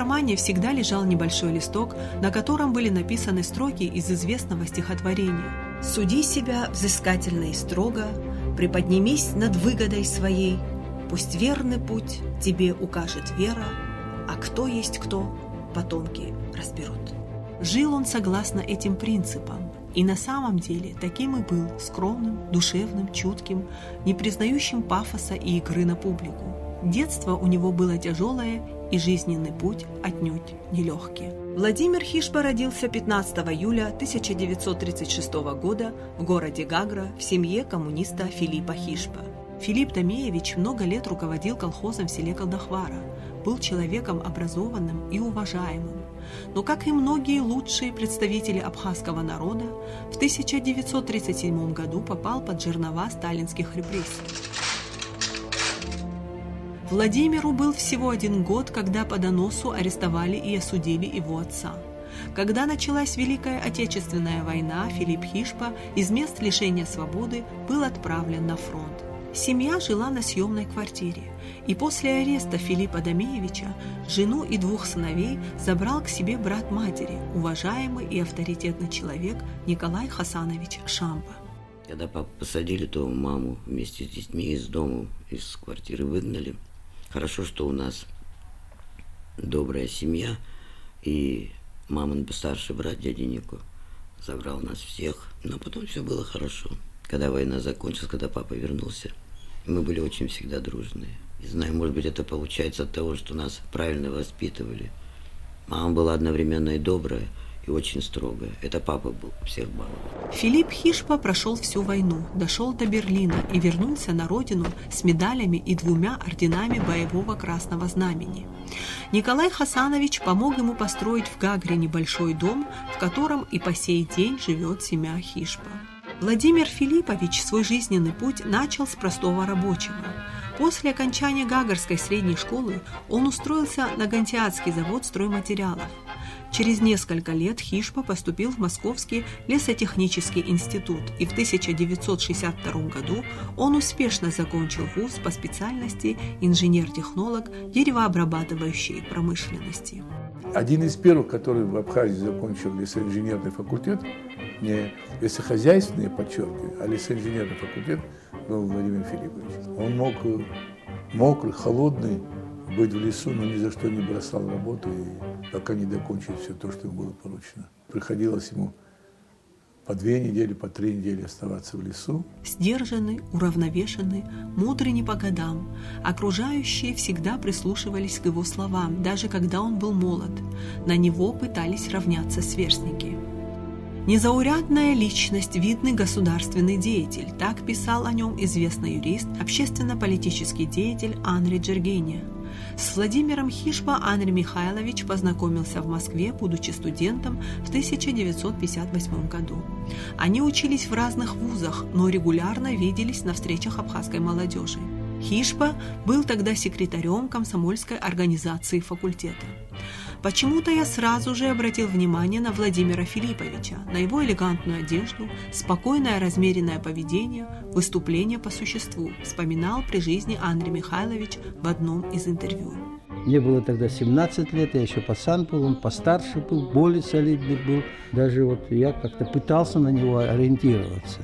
кармане всегда лежал небольшой листок, на котором были написаны строки из известного стихотворения: «Суди себя взыскательно и строго, приподнимись над выгодой своей, пусть верный путь тебе укажет вера, а кто есть кто, потомки разберут». Жил он согласно этим принципам, и на самом деле таким и был: скромным, душевным, чутким, не признающим пафоса и игры на публику. Детство у него было тяжелое, и жизненный путь отнюдь нелегкий. Владимир Хишпа родился 15 июля 1936 года в городе Гагра в семье коммуниста Филиппа Хишпа. Филипп Домеевич много лет руководил колхозом в селе Колдахвара, был человеком образованным и уважаемым. Но, как и многие лучшие представители абхазского народа, в 1937 году попал под жернова сталинских репрессий. Владимиру был всего 1 год, когда по доносу арестовали и осудили его отца. Когда началась Великая Отечественная война, Филипп Хишпа из мест лишения свободы был отправлен на фронт. Семья жила на съемной квартире, и после ареста Филиппа Домеевича жену и 2 сыновей забрал к себе брат матери, уважаемый и авторитетный человек Николай Хасанович Шамба. Когда папу посадили, то маму вместе с детьми из дома, из квартиры выгнали. Хорошо, что у нас добрая семья, и мамин старший брат, дядя Нико, забрал нас всех. Но потом все было хорошо. Когда война закончилась, когда папа вернулся, мы были очень всегда дружные. Не знаю, может быть, это получается от того, что нас правильно воспитывали. Мама была одновременно и добрая, и очень строгая. Это папа был, всех баловал. Филипп Хишпа прошел всю войну, дошел до Берлина и вернулся на родину с медалями и 2 орденами боевого Красного Знамени. Николай Хасанович помог ему построить в Гагре небольшой дом, в котором и по сей день живет семья Хишпа. Владимир Филиппович свой жизненный путь начал с простого рабочего. После окончания Гагарской средней школы он устроился на Гантиадский завод стройматериалов. Через несколько лет Хишпа поступил в Московский лесотехнический институт, и в 1962 году он успешно закончил вуз по специальности инженер-технолог деревообрабатывающей промышленности. Один из первых, который в Абхазии закончил лесоинженерный факультет, не лесохозяйственный, подчеркиваю, а лесоинженерный факультет, был Владимир Филиппович. Он мог мокрый, холодный быть в лесу, но ни за что не бросал работу, и пока не закончит все то, что ему было поручено. Приходилось ему по 2 недели, по 3 недели оставаться в лесу. Сдержанный, уравновешенный, мудрый не по годам. Окружающие всегда прислушивались к его словам, даже когда он был молод. На него пытались равняться сверстники. Незаурядная личность, видный государственный деятель, так писал о нем известный юрист, общественно-политический деятель Анри Джергения. С Владимиром Хишпа Анри Михайлович познакомился в Москве, будучи студентом в 1958 году. Они учились в разных вузах, но регулярно виделись на встречах абхазской молодежи. Хишпа был тогда секретарем комсомольской организации факультета. Почему-то я сразу же обратил внимание на Владимира Филипповича, на его элегантную одежду, спокойное размеренное поведение, выступление по существу, вспоминал при жизни Андрей Михайлович в одном из интервью. Мне было тогда 17 лет, я еще пацан был, он постарше был, более солидный был. Даже вот я как-то пытался на него ориентироваться.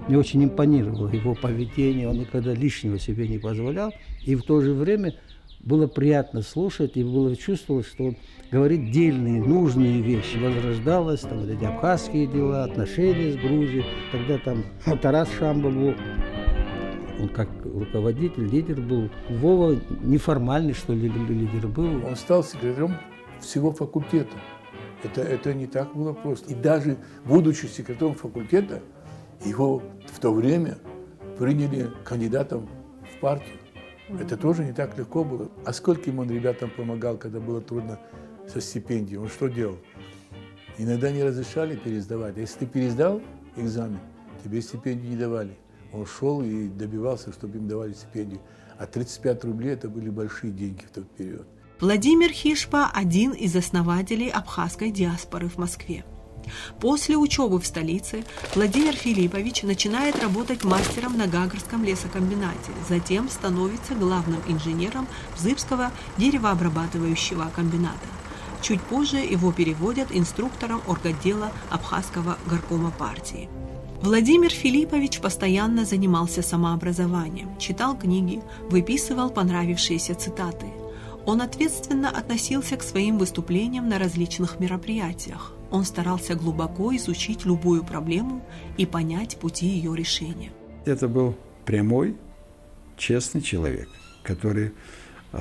Мне очень импонировало его поведение, он никогда лишнего себе не позволял. И в то же время было приятно слушать, и было чувствовалось, что он говорит дельные, нужные вещи. Возрождалось там вот эти абхазские дела, отношения с Грузией. Тогда там Тарас Шамба был, он как руководитель, лидер был. Вова неформальный, что ли, лидер был. Он стал секретарем всего факультета. Это не так было просто. И даже будучи секретарем факультета, его в то время приняли кандидатом в партию. Это тоже не так легко было. А скольким он ребятам помогал, когда было трудно со стипендией? Он что делал? Иногда не разрешали пересдавать. А если ты пересдал экзамен, тебе стипендию не давали. Он шел и добивался, чтобы им давали стипендию. А 35 рублей – это были большие деньги в тот период. Владимир Хишпа – один из основателей абхазской диаспоры в Москве. После учебы в столице Владимир Филиппович начинает работать мастером на Гагарском лесокомбинате, затем становится главным инженером Бзыбского деревообрабатывающего комбината. Чуть позже его переводят инструктором орготдела Абхазского горкома партии. Владимир Филиппович постоянно занимался самообразованием, читал книги, выписывал понравившиеся цитаты. Он ответственно относился к своим выступлениям на различных мероприятиях. Он старался глубоко изучить любую проблему и понять пути ее решения. Это был прямой, честный человек, который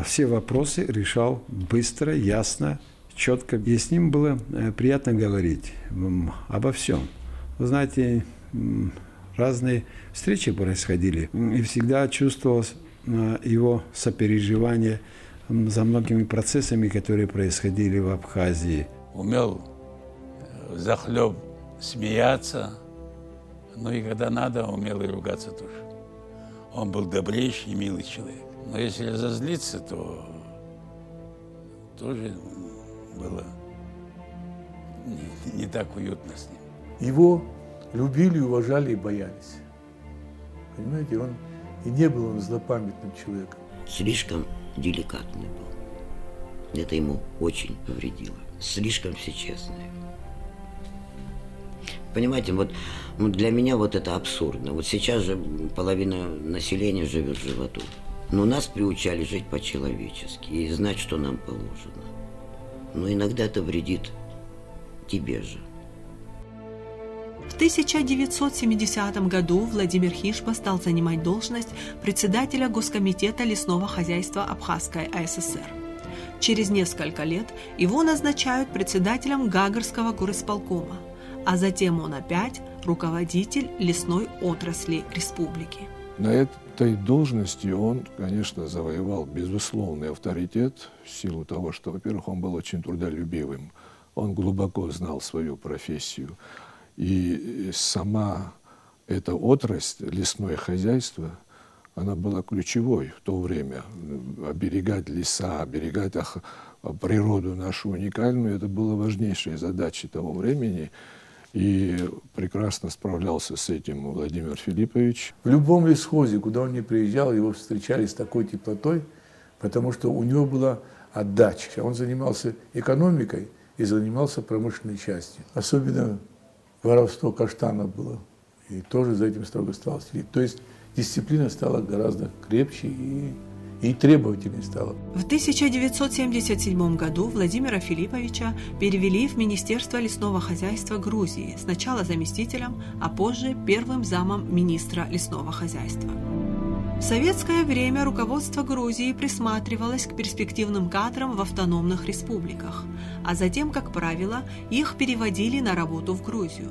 все вопросы решал быстро, ясно, четко. И с ним было приятно говорить обо всем. Вы знаете, разные встречи происходили, и всегда чувствовалось его сопереживание за многими процессами, которые происходили в Абхазии. Умел взахлеб смеяться, но и когда надо, умел и ругаться тоже. Он был добрейший и милый человек. Но если разозлиться, то тоже было не так уютно с ним. Его любили, уважали и боялись. Понимаете, он и не был он злопамятным человеком. Слишком деликатный был. Это ему очень повредило. Слишком всечестный. Понимаете, вот для меня вот это абсурдно. Вот сейчас же половина населения живет в животу. Но нас приучали жить по-человечески и знать, что нам положено. Но иногда это вредит тебе же. В 1970 году Владимир Хижба стал занимать должность председателя Госкомитета лесного хозяйства Абхазской АССР. Через несколько лет его назначают председателем Гагарского горисполкома, а затем он опять руководитель лесной отрасли республики. На этой должности он, конечно, завоевал безусловный авторитет в силу того, что, во-первых, он был очень трудолюбивым, он глубоко знал свою профессию. И сама эта отрасль, лесное хозяйство, она была ключевой в то время. Оберегать леса, оберегать природу нашу уникальную, это была важнейшая задача того времени. И прекрасно справлялся с этим Владимир Филиппович. В любом лесхозе, куда он ни приезжал, его встречали с такой теплотой, потому что у него была отдача. Он занимался экономикой и занимался промышленной частью. Особенно воровство каштанов было. И тоже за этим строго стал следить. То есть дисциплина стала гораздо крепче и требовательнее стала. В 1977 году Владимира Филипповича перевели в Министерство лесного хозяйства Грузии, сначала заместителем, а позже первым замом министра лесного хозяйства. В советское время руководство Грузии присматривалось к перспективным кадрам в автономных республиках, а затем, как правило, их переводили на работу в Грузию.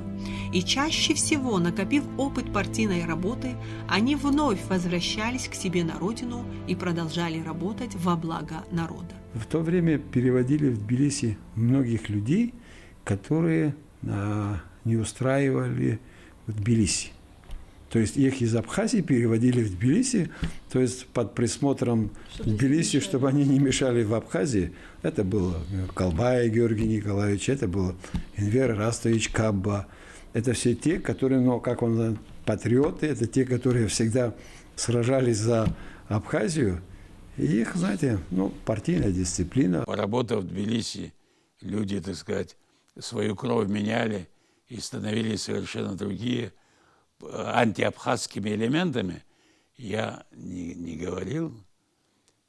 И чаще всего, накопив опыт партийной работы, они вновь возвращались к себе на родину и продолжали работать во благо народа. В то время переводили в Тбилиси многих людей, которые не устраивали в Тбилиси. То есть их из Абхазии переводили в Тбилиси, то есть под присмотром Тбилиси, чтобы они не мешали в Абхазии. Это был Колбай Георгий Николаевич, это был Энвер Растович Кабба. Это все те, которые, ну, как он, патриоты, это те, которые всегда сражались за Абхазию. И их, знаете, партийная дисциплина. Поработав в Тбилиси, люди, так сказать, свою кровь меняли и становились совершенно другие, антиабхазскими элементами, я не говорил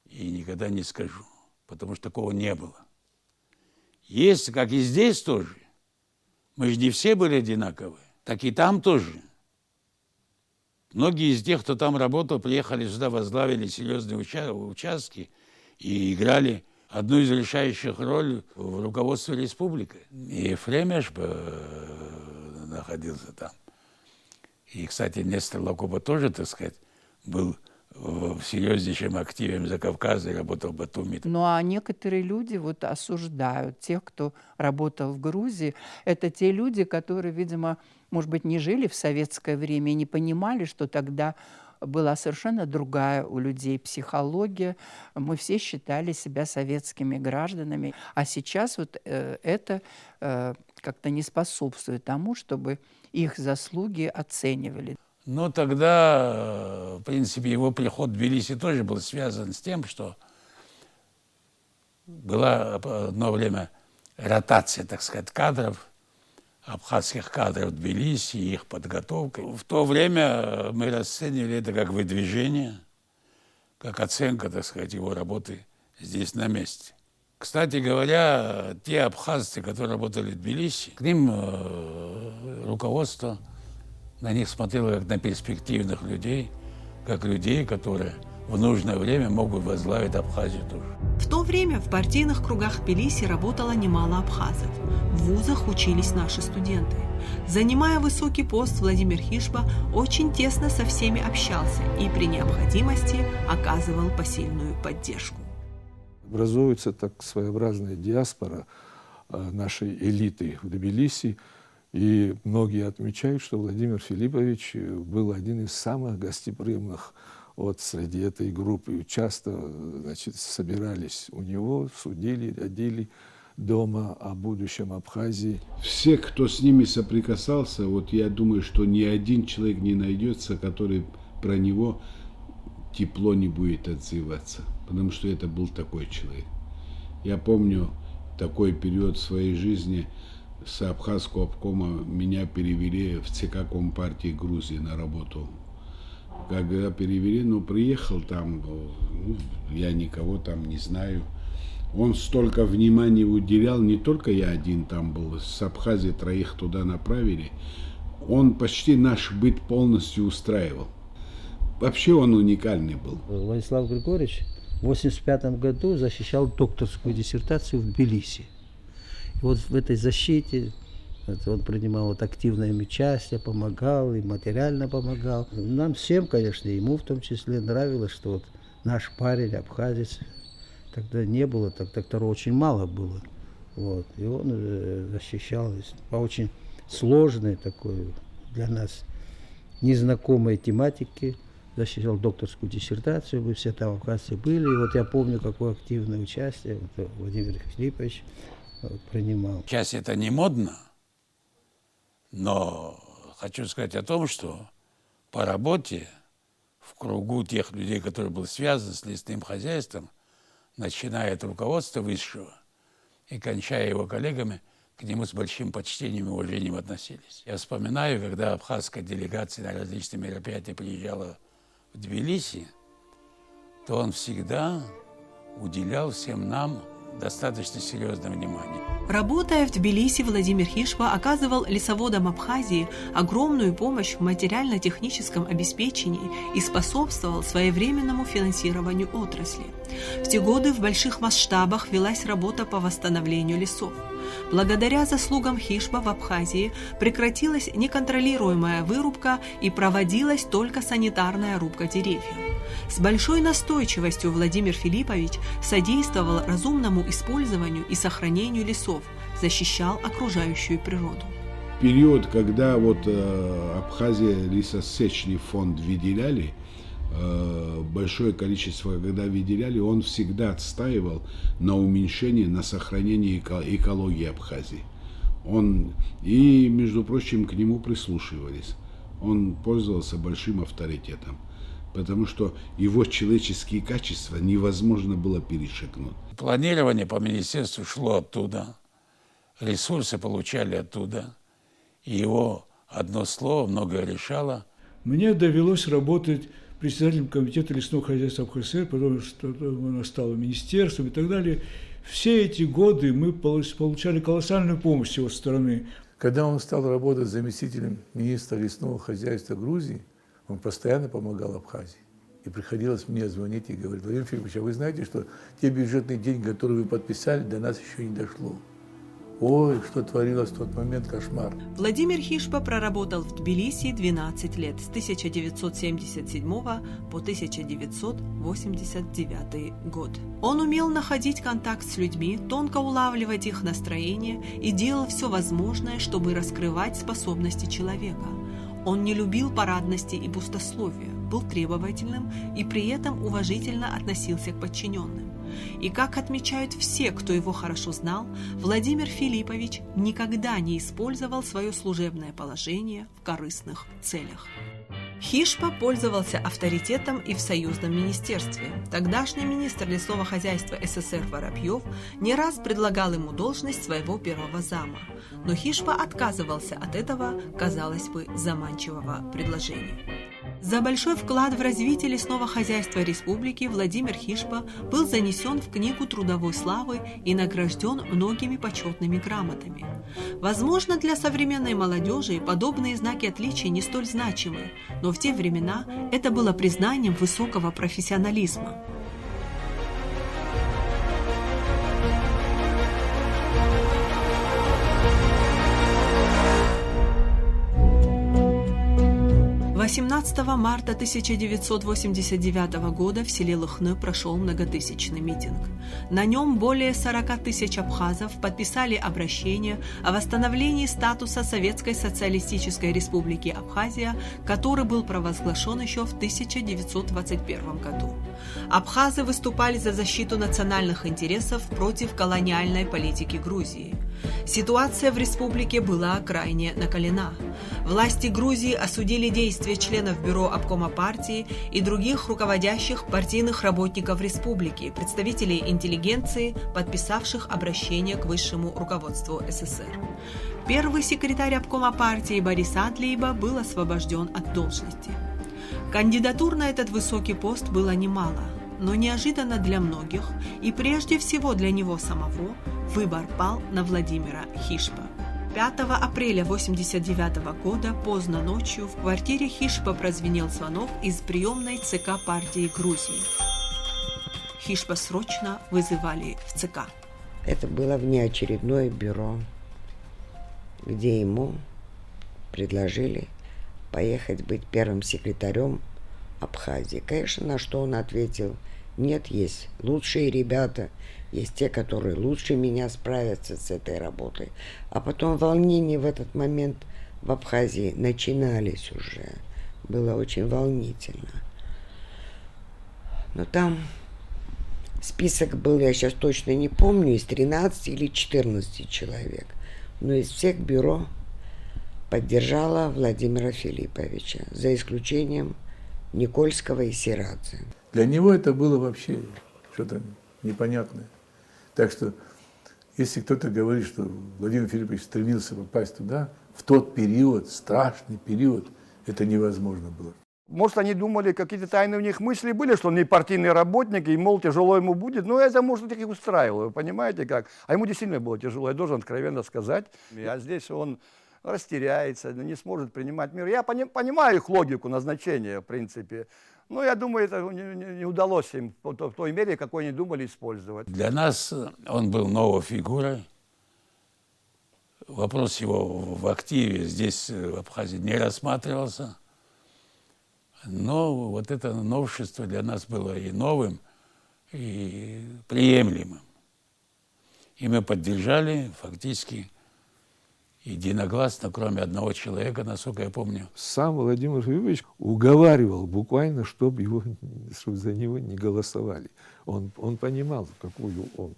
и никогда не скажу, потому что такого не было. Есть, как и здесь тоже, мы же не все были одинаковые, так и там тоже. Многие из тех, кто там работал, приехали сюда, возглавили серьезные участки и играли одну из решающих ролей в руководстве республикой. И Ефремеш находился там. И, кстати, Нестор Лакоба тоже, так сказать, был в серьезнейшем активе в Закавказье, работал в Батуми. Ну а некоторые люди вот осуждают тех, кто работал в Грузии. Это те люди, которые, видимо, может быть, не жили в советское время и не понимали, что тогда была совершенно другая у людей психология. Мы все считали себя советскими гражданами. А сейчас вот это как-то не способствует тому, чтобы их заслуги оценивали. Но тогда, в принципе, его приход в Тбилиси тоже был связан с тем, что была одно время ротация, так сказать, кадров, абхазских кадров в Тбилиси, их подготовка. В то время мы расценивали это как выдвижение, как оценка, так сказать, его работы здесь на месте. Кстати говоря, те абхазцы, которые работали в Тбилиси, к ним руководство на них смотрело как на перспективных людей, как людей, которые в нужное время могут возглавить Абхазию тоже. В то время в партийных кругах Тбилиси работало немало абхазов. В вузах учились наши студенты. Занимая высокий пост, Владимир Хижба очень тесно со всеми общался и при необходимости оказывал посильную поддержку. Образуется так своеобразная диаспора нашей элиты в Тбилиси, и многие отмечают, что Владимир Филиппович был один из самых гостеприимных среди этой группы. Часто, значит, собирались у него, судили, рядили дома о будущем Абхазии. Все, кто с ними соприкасался, я думаю, что ни один человек не найдется, который про него тепло не будет отзываться, потому что это был такой человек. Я помню такой период в своей жизни. С Абхазского обкома меня перевели в ЦК Компартии Грузии на работу. Когда перевели, приехал там, я никого там не знаю. Он столько внимания уделял, не только я один там был, с Абхазии 3 туда направили. Он почти наш быт полностью устраивал. Вообще он уникальный был. Владислав Григорьевич в 1985 году защищал докторскую диссертацию в Тбилиси. И в этой защите он принимал активное участие, помогал и материально помогал. Нам всем, конечно, ему в том числе нравилось, что наш парень, абхазец, тогда не было, докторов очень мало было. И он защищал по очень сложной такой для нас незнакомой тематике, защищал докторскую диссертацию, мы все там абхазцы были. И я помню, какое активное участие Владимир Филиппович принимал. Сейчас это не модно, но хочу сказать о том, что по работе в кругу тех людей, которые были связаны с лесным хозяйством, начиная от руководства высшего и кончая его коллегами, к нему с большим почтением и уважением относились. Я вспоминаю, когда абхазская делегация на различные мероприятия приезжала в Тбилиси, то он всегда уделял всем нам достаточно серьезное внимание. Работая в Тбилиси, Владимир Хижба оказывал лесоводам Абхазии огромную помощь в материально-техническом обеспечении и способствовал своевременному финансированию отрасли. В те годы в больших масштабах велась работа по восстановлению лесов. Благодаря заслугам Хижба в Абхазии прекратилась неконтролируемая вырубка и проводилась только санитарная рубка деревьев. С большой настойчивостью Владимир Филиппович содействовал разумному использованию и сохранению лесов, защищал окружающую природу. Период, когда Абхазия лесосечный фонд выделяли, большое количество, когда выделяли, он всегда отстаивал на уменьшение, на сохранение экологии Абхазии. И, между прочим, к нему прислушивались. Он пользовался большим авторитетом, потому что его человеческие качества невозможно было перешагнуть. Планирование по министерству шло оттуда, ресурсы получали оттуда, и его одно слово многое решало. Мне довелось работать председателем комитета лесного хозяйства АБХСР, потом оно стало министерством и так далее. Все эти годы мы получали колоссальную помощь с его стороны. Когда он стал работать заместителем министра лесного хозяйства Грузии, он постоянно помогал Абхазии. И приходилось мне звонить и говорить: Владимир Филиппович, а вы знаете, что те бюджетные деньги, которые вы подписали, до нас еще не дошло. Ой, что творилось в тот момент, кошмар. Владимир Хижба проработал в Тбилиси 12 лет, с 1977 по 1989 год. Он умел находить контакт с людьми, тонко улавливать их настроение и делал все возможное, чтобы раскрывать способности человека. Он не любил парадности и пустословия, был требовательным и при этом уважительно относился к подчиненным. И, как отмечают все, кто его хорошо знал, Владимир Филиппович никогда не использовал свое служебное положение в корыстных целях. Хишпа пользовался авторитетом и в союзном министерстве. Тогдашний министр лесного хозяйства СССР Воробьев не раз предлагал ему должность своего первого зама, но Хишпа отказывался от этого, казалось бы, заманчивого предложения. За большой вклад в развитие лесного хозяйства республики Владимир Хишпа был занесен в Книгу трудовой славы и награжден многими почетными грамотами. Возможно, для современной молодежи подобные знаки отличия не столь значимы, но в те времена это было признанием высокого профессионализма. — 18 марта 1989 года в селе Лыхны прошел многотысячный митинг. На нем более 40 тысяч абхазов подписали обращение о восстановлении статуса Советской Социалистической Республики Абхазия, который был провозглашен еще в 1921 году. Абхазы выступали за защиту национальных интересов против колониальной политики Грузии. Ситуация в республике была крайне накалена. Власти Грузии осудили действия членов Бюро обкома партии и других руководящих партийных работников республики, представителей интеллигенции, подписавших обращение к высшему руководству СССР. Первый секретарь обкома партии Борис Адлейба был освобожден от должности. Кандидатур на этот высокий пост было немало, но неожиданно для многих, и прежде всего для него самого, выбор пал на Владимира Хишпа. 5 апреля 1989 года поздно ночью в квартире Хишпа прозвенел звонок из приемной ЦК партии Грузии. Хишпа срочно вызывали в ЦК. Это было внеочередное бюро, где ему предложили поехать быть первым секретарем Абхазии. Конечно, на что он ответил: нет, есть лучшие ребята, есть те, которые лучше меня справятся с этой работой. А потом волнения в этот момент в Абхазии начинались уже. Было очень волнительно. Но там список был, я сейчас точно не помню, из 13 или 14 человек. Но из всех бюро поддержала Владимира Филипповича, за исключением Никольского и Сирадзе. Для него это было вообще что-то непонятное. Так что, если кто-то говорит, что Владимир Филиппович стремился попасть туда, в тот период, страшный период, это невозможно было. Может, они думали, какие-то тайные у них мысли были, что он не партийный работник, и, мол, тяжело ему будет. Но это, может, их устраивало, вы понимаете как? А ему действительно было тяжело, я должен откровенно сказать. А здесь он растеряется, не сможет принимать мир. Я понимаю их логику назначения, в принципе. Но я думаю, это не удалось им в той мере, какой они думали использовать. Для нас он был новой фигурой. Вопрос его в активе здесь, в Абхазии, не рассматривался. Но вот это новшество для нас было и новым, и приемлемым. И мы поддержали фактически единогласно, кроме одного человека, насколько я помню. Сам Владимир Филиппович уговаривал буквально, чтобы за него не голосовали. Он понимал, в какую он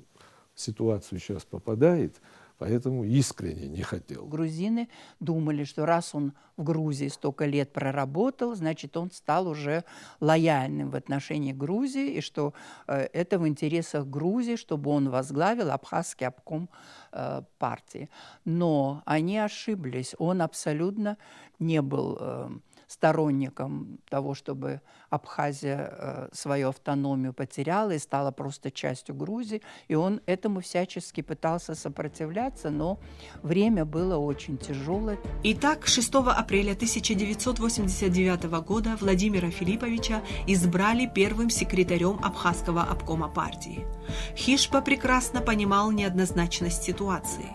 ситуацию сейчас попадает, поэтому искренне не хотел. Грузины думали, что раз он в Грузии столько лет проработал, значит, он стал уже лояльным в отношении Грузии, и что это в интересах Грузии, чтобы он возглавил Абхазский обком партии. Но они ошиблись. Он абсолютно не был сторонником того, чтобы Абхазия свою автономию потеряла и стала просто частью Грузии. И он этому всячески пытался сопротивляться, но время было очень тяжелое. Итак, 6 апреля 1989 года Владимира Филипповича избрали первым секретарем Абхазского обкома партии. Хишпа прекрасно понимал неоднозначность ситуации.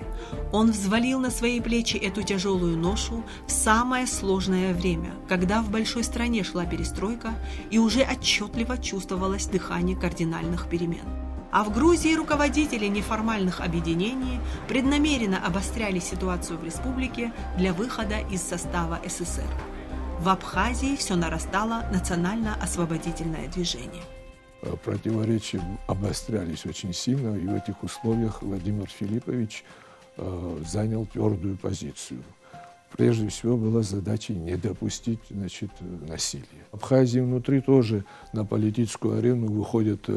Он взвалил на свои плечи эту тяжелую ношу в самое сложное время, когда в большой стране шла перестройка и уже отчетливо чувствовалось дыхание кардинальных перемен. А в Грузии руководители неформальных объединений преднамеренно обостряли ситуацию в республике для выхода из состава СССР. В Абхазии все нарастало национально-освободительное движение. Противоречия обострялись очень сильно, и в этих условиях Владимир Филиппович занял твердую позицию. Прежде всего была задачей не допустить, значит, насилия. В Абхазии внутри тоже на политическую арену выходят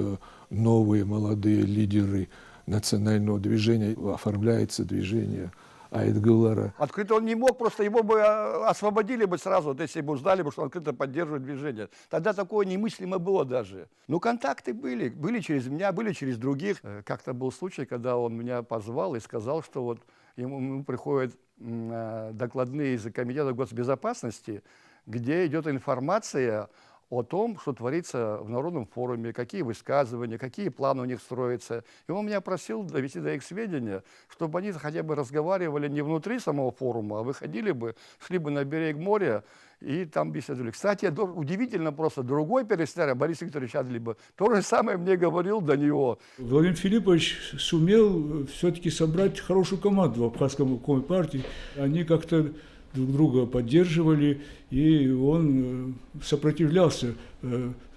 новые молодые лидеры национального движения, оформляется движение Айтгылара. Открыто он не мог, просто его бы освободили бы сразу, вот если бы узнали бы, что он открыто поддерживает движение. Тогда такое немыслимо было даже. Но контакты были через меня, были через других. Как-то был случай, когда он меня позвал и сказал, что вот ему приходят докладные из Комитета госбезопасности, где идет информация о том, что творится в Народном форуме, какие высказывания, какие планы у них строятся. И он меня просил довести до их сведения, чтобы они хотя бы разговаривали не внутри самого форума, а выходили бы, шли бы на берег моря и там беседовали. Кстати, удивительно просто, другой перестаря, Борис Викторович Адлиба, то же самое мне говорил до него. Владимир Филиппович сумел все-таки собрать хорошую команду в Абхазском обкоме партии. Они как-то друг друга поддерживали, и он сопротивлялся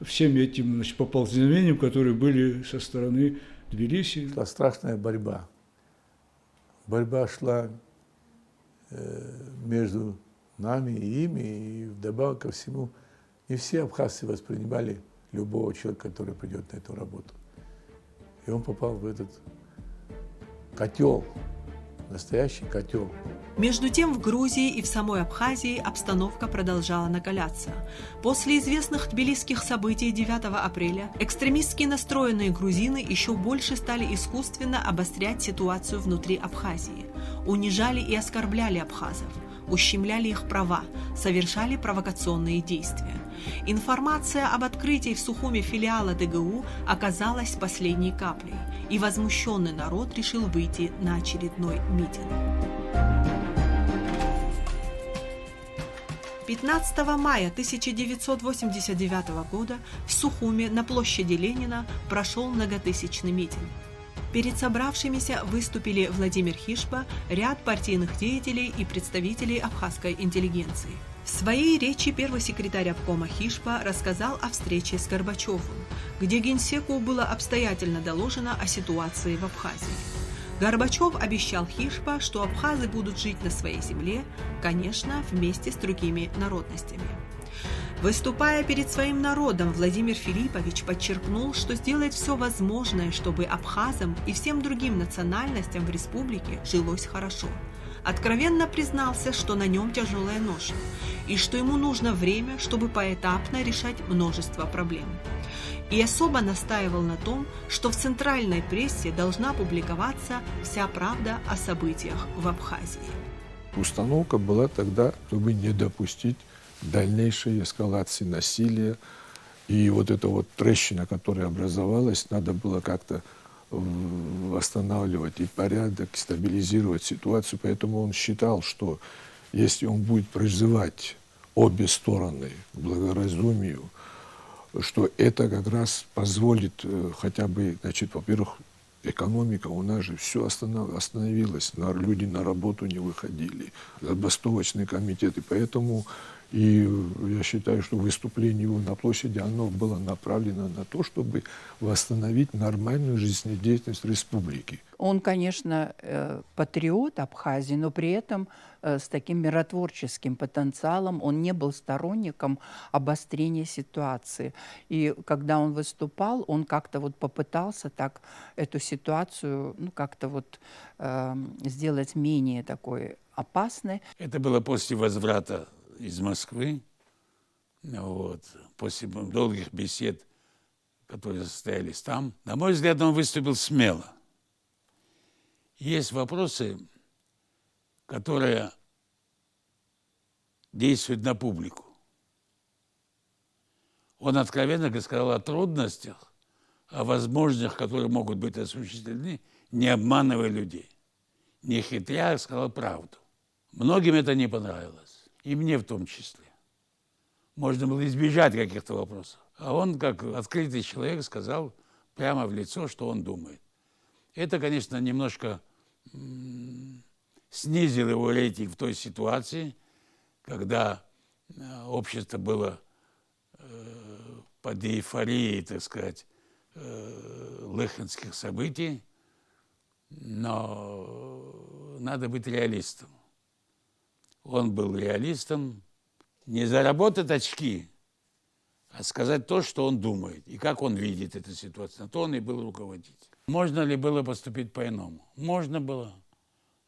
всем этим, значит, поползновениям, которые были со стороны Тбилиси. Шла страшная борьба. Борьба шла между нами и ими, и вдобавок ко всему, не все абхазцы воспринимали любого человека, который придет на эту работу. И он попал в этот котел, настоящий котел. Между тем, в Грузии и в самой Абхазии обстановка продолжала накаляться. После известных тбилисских событий 9 апреля экстремистски настроенные грузины еще больше стали искусственно обострять ситуацию внутри Абхазии. Унижали и оскорбляли абхазов, ущемляли их права, совершали провокационные действия. Информация об открытии в Сухуме филиала ДГУ оказалась последней каплей, и возмущенный народ решил выйти на очередной митинг. 15 мая 1989 года в Сухуме на площади Ленина прошел многотысячный митинг. Перед собравшимися выступили Владимир Хишпа, ряд партийных деятелей и представителей абхазской интеллигенции. В своей речи первый секретарь обкома Хишпа рассказал о встрече с Горбачевым, где генсеку было обстоятельно доложено о ситуации в Абхазии. Горбачев обещал Хишпа, что абхазы будут жить на своей земле, конечно, вместе с другими народностями. Выступая перед своим народом, Владимир Филиппович подчеркнул, что сделает все возможное, чтобы абхазам и всем другим национальностям в республике жилось хорошо. Откровенно признался, что на нем тяжелая ноша, и что ему нужно время, чтобы поэтапно решать множество проблем. И особо настаивал на том, что в центральной прессе должна публиковаться вся правда о событиях в Абхазии. Установка была тогда, чтобы не допустить дальнейшей эскалации насилия. И вот эта вот трещина, которая образовалась, надо было как-то восстанавливать и порядок, стабилизировать ситуацию. Поэтому он считал, что если он будет призывать обе стороны к благоразумию, что это как раз позволит хотя бы, значит, во-первых, экономика у нас же все остановилось, люди на работу не выходили, забастовочные комитеты, поэтому и я считаю, что выступление его на площади, оно было направлено на то, чтобы восстановить нормальную жизнедеятельность республики. Он, конечно, патриот Абхазии, но при этом с таким миротворческим потенциалом. Он не был сторонником обострения ситуации. И когда он выступал, он как-то вот попытался так эту ситуацию, ну, как-то вот сделать менее такой опасной. Это было после возврата из Москвы, вот, после долгих бесед, которые состоялись там. На мой взгляд, он выступил смело. Есть вопросы, которые действуют на публику. Он откровенно сказал о трудностях, о возможностях, которые могут быть осуществлены, не обманывая людей. Не хитря, сказал правду. Многим это не понравилось. И мне в том числе. Можно было избежать каких-то вопросов. А он, как открытый человек, сказал прямо в лицо, что он думает. Это, конечно, немножко снизило его рейтинг в той ситуации, когда общество было под эйфорией, так сказать, лыхенских событий. Но надо быть реалистом. Он был реалистом. Не заработать очки, а сказать то, что он думает, и как он видит эту ситуацию. На то он и был руководитель. Можно ли было поступить по-иному? Можно было,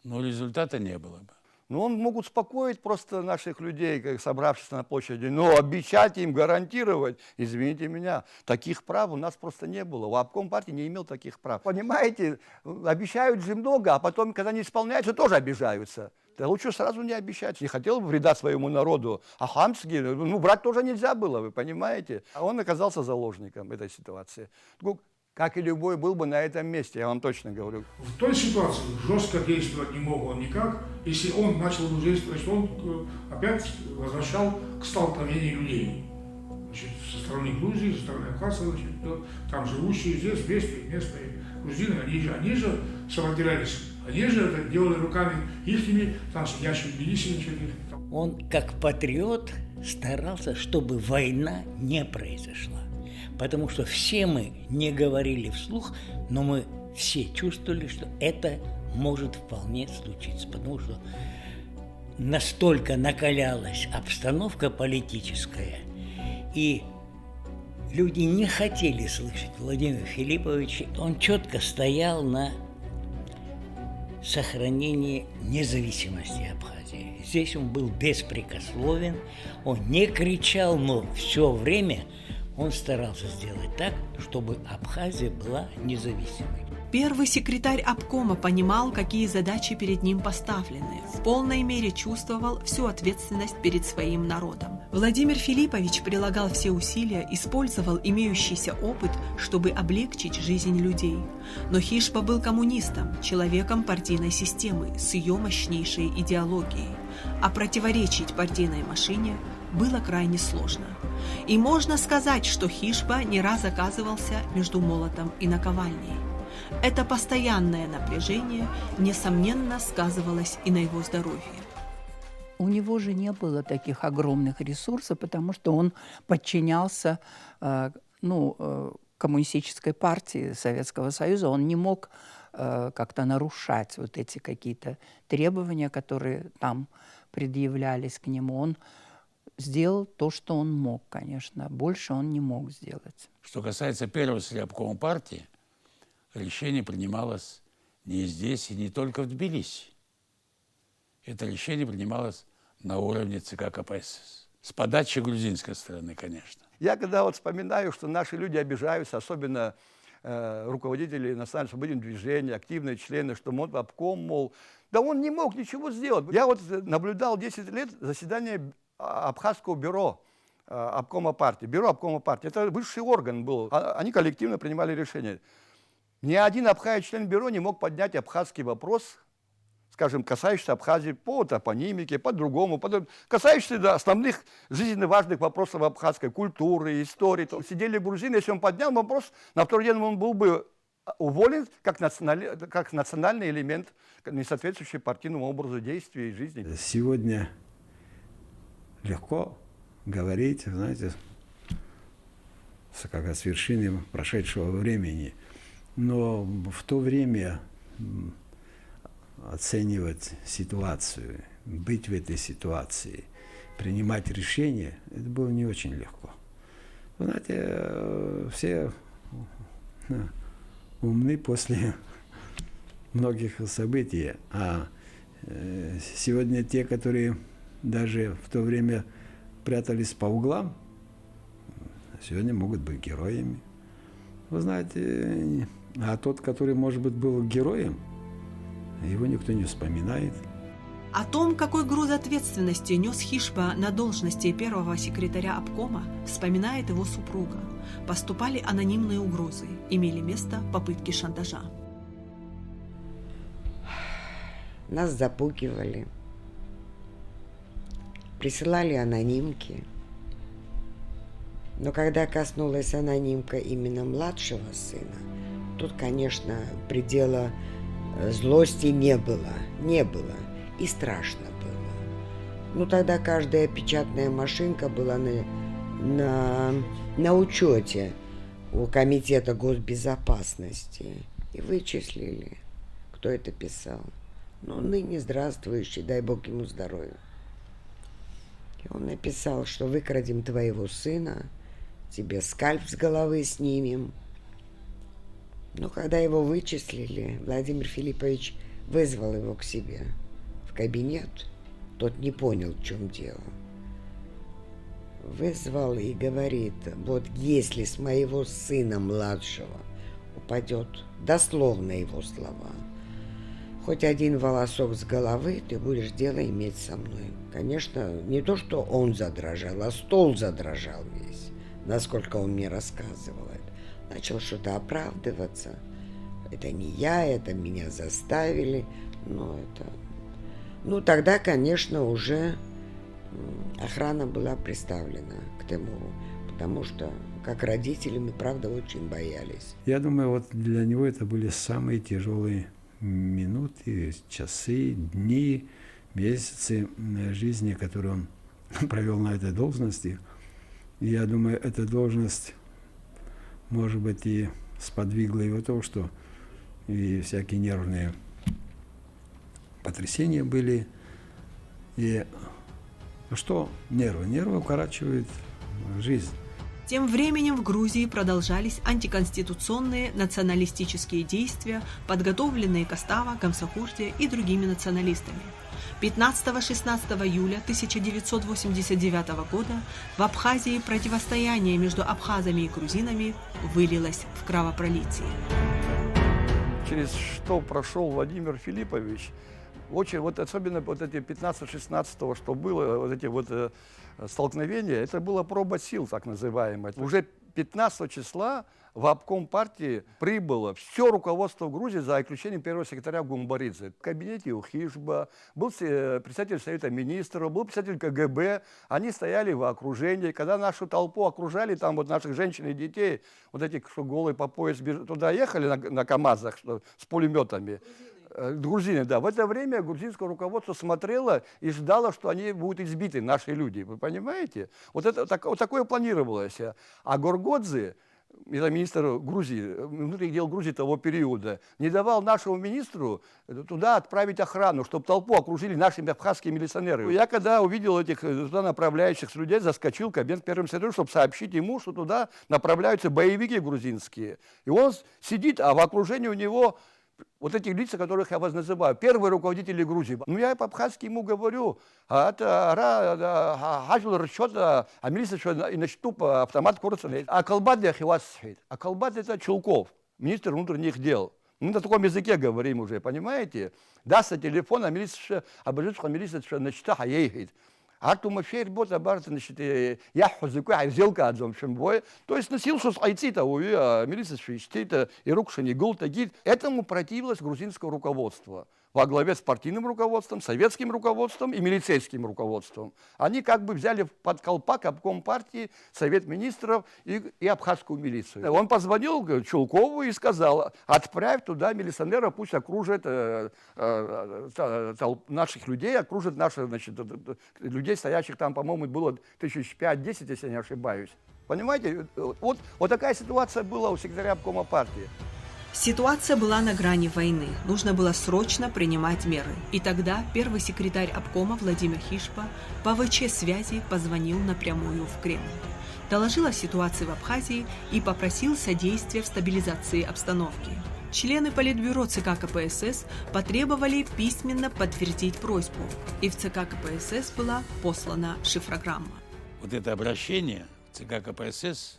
но результата не было бы. Ну, он мог успокоить просто наших людей, как собравшись на площади, но обещать им, гарантировать, извините меня, таких прав у нас просто не было. У обком партии не имел таких прав. Понимаете, обещают же много, а потом, когда не исполняются, тоже обижаются. Да лучше сразу не обещать. Не хотел бы вреда своему народу. А хамски, ну, брать тоже нельзя было, вы понимаете. А он оказался заложником этой ситуации. Ну, как и любой был бы на этом месте, я вам точно говорю. В той ситуации жестко действовать не мог он никак. Если он начал действовать, он опять возвращал к столкновению людей. Значит, со стороны Грузии, со стороны Абхазии, там живущие здесь, местные грузины, они же сопротивлялись. Они же это делали руками ихними, там сидящими в Тбилиси. Он, как патриот, старался, чтобы война не произошла. Потому что все мы не говорили вслух, но мы все чувствовали, что это может вполне случиться. Потому что настолько накалялась обстановка политическая, и люди не хотели слышать Владимира Филипповича. Он четко стоял на сохранении независимости Абхазии. Здесь он был беспрекословен, он не кричал, но все время он старался сделать так, чтобы Абхазия была независимой. Первый секретарь обкома понимал, какие задачи перед ним поставлены, в полной мере чувствовал всю ответственность перед своим народом. Владимир Филиппович прилагал все усилия, использовал имеющийся опыт, чтобы облегчить жизнь людей. Но Хишба был коммунистом, человеком партийной системы с ее мощнейшей идеологией, а противоречить партийной машине было крайне сложно. И можно сказать, что Хишба не раз оказывался между молотом и наковальней. Это постоянное напряжение, несомненно, сказывалось и на его здоровье. У него же не было таких огромных ресурсов, потому что он подчинялся коммунистической партии Советского Союза. Он не мог как-то нарушать вот эти какие-то требования, которые там предъявлялись к нему. Он сделал то, что он мог, конечно. Больше он не мог сделать. Что касается первого обкома партии, решение принималось не здесь и не только в Тбилиси. Это решение принималось на уровне ЦК КПСС. С подачи грузинской стороны, конечно. Я когда вот вспоминаю, что наши люди обижаются, особенно руководители национального освободительного движения, активные члены, что обком, мол, да он не мог ничего сделать. Я вот наблюдал 10 лет заседание Абхазского бюро обкома партии. Бюро обкома партии. Это высший орган был. Они коллективно принимали решения. Ни один абхазский член бюро не мог поднять абхазский вопрос, скажем, касающийся Абхазии по топонимике, по-другому, касающийся основных жизненно важных вопросов абхазской культуры, истории. Сидели грузины, если он поднял вопрос, на второй день он был бы уволен как национальный элемент, не соответствующий партийному образу действия и жизни. Сегодня легко говорить, знаете, как с вершины прошедшего времени. Но в то время оценивать ситуацию, быть в этой ситуации, принимать решения, это было не очень легко. Вы знаете, все умны после многих событий, а сегодня те, которые даже в то время прятались по углам, сегодня могут быть героями. Вы знаете, а тот, который, может быть, был героем, его никто не вспоминает. О том, какой груз ответственности нес Хишба на должности первого секретаря обкома, вспоминает его супруга. Поступали анонимные угрозы, имели место попытки шантажа. Нас запугивали, присылали анонимки. Но когда коснулась анонимка именно младшего сына, тут, конечно, предела злости не было, и страшно было. Ну, тогда каждая печатная машинка была на учете у Комитета госбезопасности. И вычислили, кто это писал. Ну, ныне здравствующий, дай Бог ему здоровья. Он написал, что выкрадем твоего сына, тебе скальп с головы снимем. Но когда его вычислили, Владимир Филиппович вызвал его к себе в кабинет. Тот не понял, в чем дело. Вызвал и говорит: вот если с моего сына младшего упадет, дословно его слова, хоть один волосок с головы, ты будешь дело иметь со мной. Конечно, не то, что он задрожал, а стол задрожал весь, насколько он мне рассказывал это. Начал что-то оправдываться. Это не я, это меня заставили. Ну, тогда, конечно, уже охрана была приставлена к Тимуру, потому что, как родители, мы, правда, очень боялись. Я думаю, вот для него это были самые тяжелые минуты, часы, дни, месяцы жизни, которые он провел на этой должности. И я думаю, эта должность, может быть, и сподвигла его то, что и всякие нервные потрясения были. И что нервы? Нервы укорачивают жизнь. Тем временем в Грузии продолжались антиконституционные националистические действия, подготовленные Костава, Гамсахурди и другими националистами. 15-16 июля 1989 года в Абхазии противостояние между абхазами и грузинами вылилось в кровопролитие. Через что прошел Владимир Филиппович, очень, вот особенно вот эти 15-16, что было, вот эти вот столкновения, это была проба сил, так называемая. Уже 15 числа в обком партии прибыло все руководство Грузии за исключением первого секретаря Гумбаридзе. В кабинете у Хижба был председатель Совета Министров, был председатель КГБ. Они стояли в окружении. Когда нашу толпу окружали, там вот наших женщин и детей, вот эти, что голые по пояс, туда ехали на КАМАЗах с пулеметами. Грузины, да. В это время грузинское руководство смотрело и ждало, что они будут избиты, наши люди. Вы понимаете? Вот такое планировалось. А Горгодзе, это министр Грузии, внутренних дел Грузии того периода, не давал нашему министру туда отправить охрану, чтобы толпу окружили наши абхазские милиционеры. Я когда увидел этих туда направляющихся людей, заскочил в кабинет первым секретарем, чтобы сообщить ему, что туда направляются боевики грузинские. И он сидит, а в окружении у него вот этих лиц, которых я вас называю, первые руководители Грузии. Ну, я по-абхазски ему говорю, автомат курса. А колбат это Чулков, министр внутренних дел. Мы на таком языке говорим уже, понимаете? Дастся телефон, а милиция, милиция на счетах, а ей Артума Фейрбот, значит, я хозяйка, зелка отзом шимбой. То есть носил, что айцита, милиция швейцтита, и рукшани гулта гид. Этому противилось грузинское руководство. Во главе с партийным руководством, советским руководством и милицейским руководством. Они как бы взяли под колпак обком партии, совет министров и абхазскую милицию. Он позвонил Чулкову и сказал: отправь туда милиционеров, пусть окружат наших людей, окружат наших, значит, людей, стоящих там, по-моему, было 1005-10, если я не ошибаюсь. Понимаете, вот такая ситуация была у секретаря обкома партии. Ситуация была на грани войны. Нужно было срочно принимать меры. И тогда первый секретарь обкома Владимир Хижба по ВЧ-связи позвонил напрямую в Кремль. Доложил о ситуации в Абхазии и попросил содействия в стабилизации обстановки. Члены Политбюро ЦК КПСС потребовали письменно подтвердить просьбу. И в ЦК КПСС была послана шифрограмма. Вот это обращение ЦК КПСС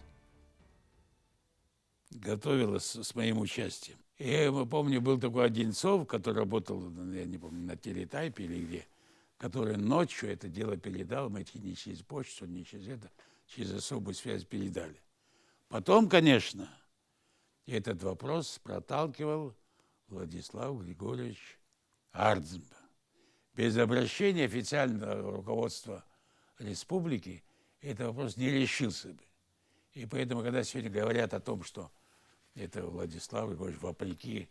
готовилась с моим участием. И я помню, был такой Одинцов, который работал, я не помню, на телетайпе или где, который ночью это дело передал, мы не через почту, не через это, через особую связь передали. Потом, конечно, этот вопрос проталкивал Владислав Григорьевич Ардзенберг. Без обращения официального руководства республики этот вопрос не решился бы. И поэтому, когда сегодня говорят о том, что это Владислав Григорьевич, вопреки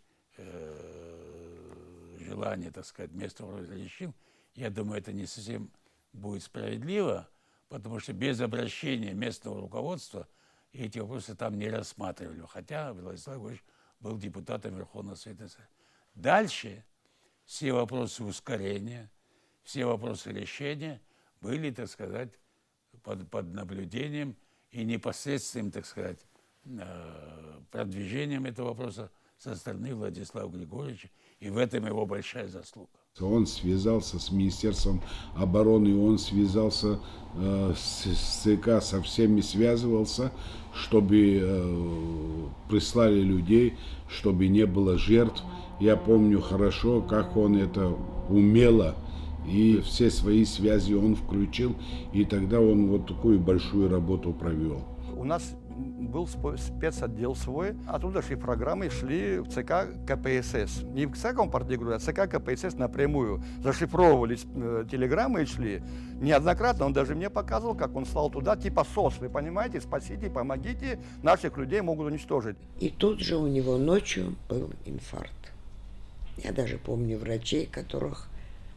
желанию, так сказать, местного решил, я думаю, это не совсем будет справедливо, потому что без обращения местного руководства эти вопросы там не рассматривали. Хотя Владислав Григорьевич был депутатом Верховного Совета. Дальше все вопросы ускорения, все вопросы решения были, так сказать, под наблюдением и непосредственным, так сказать, продвижением этого вопроса со стороны Владислава Григорьевича, и в этом его большая заслуга. Он связался с Министерством обороны, он связался с ЦК, со всеми связывался, чтобы прислали людей, чтобы не было жертв. Я помню хорошо, как он это умело, и все свои связи он включил, и тогда он вот такую большую работу провел. У нас был спецотдел свой, оттуда шли программы, шли в ЦК КПСС. Не в ЦК Компартии, а в ЦК КПСС напрямую. Зашифровывались телеграммы и шли. Неоднократно он даже мне показывал, как он слал туда, типа СОС, вы понимаете, спасите, помогите, наших людей могут уничтожить. И тут же у него ночью был инфаркт. Я даже помню врачей, которых